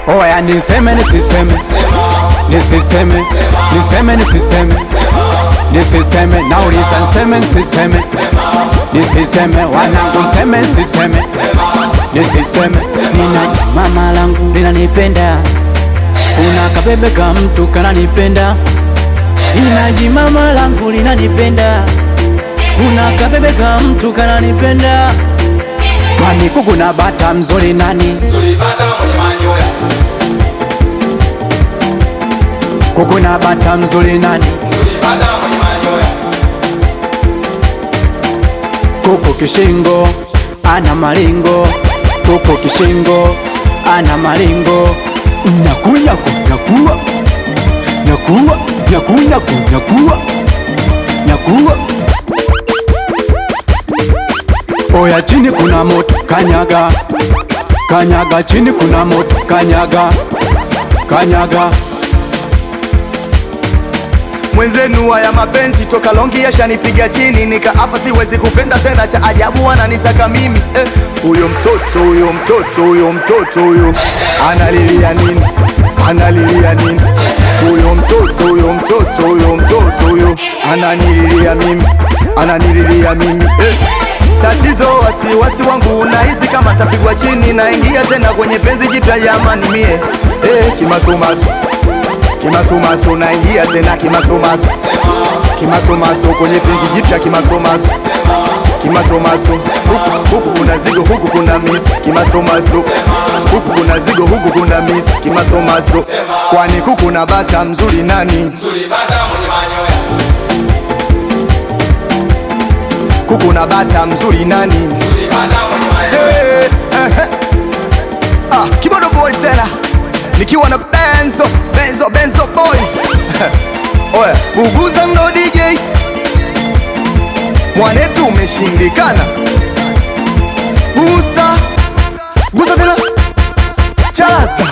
Oya niseme nisiseme, nisiseme, niseme nisiseme, nisiseme, nauliza niseme nisiseme, nisiseme, wanangu niseme nisiseme, nisiseme. Nina mama langu linanipenda, kuna kabebe ka mtu kananipenda. Nina mama langu linanipenda, kuna kabebe ka mtu kananipenda. Kwani kuku na bata mzuri nani? Mzuri bata mwenye manyoya. Kuku na bata mzuri nani? Mzuri bata mwenye manyoya. Kuku kishingo ana malingo, kuku kishingo ana malingo. Nyaku nyaku nyakuwa, nyakuwa nyaku nyaku nyakuwa, nyakuwa. Oya chini kuna moto kanyaga, kanyaga chini kuna moto kanyaga, kanyaga. Mwenzenu haya mapenzi toka longi yashanipiga chini, nika hapa siwezi kupenda tena, cha ajabu ananitaka mimi. Huyo mtoto huyo mtoto huyo mtoto huyo analilia nini? Analilia nini? Huyo mtoto huyo mtoto huyo mtoto huyo ananililia mimi, ananililia mimi. Tatizo wasiwasi wangu unahisi kama tapigwa chini, naingia tena kwenye penzi jipya jamani mie. Kimasomaso kimasomaso, naingia tena kimasomaso, kimasomaso kwenye penzi jipya kimasomaso, kimasomaso. Huku kuna zigo huku kuna misi kimasomaso, huku kuna zigo huku kuna misi kimasomaso. Kwani kuku na bata mzuri nani? Mzuri bata mwenye manyoya. Kuku na bata mzuri nani? Mzuri bata mwenye manyoya. Kibodo boy tena nikiwa na Benzo boy. Oya, buguza ndo DJ mwanetu umeshindikana. Gusa tena chaza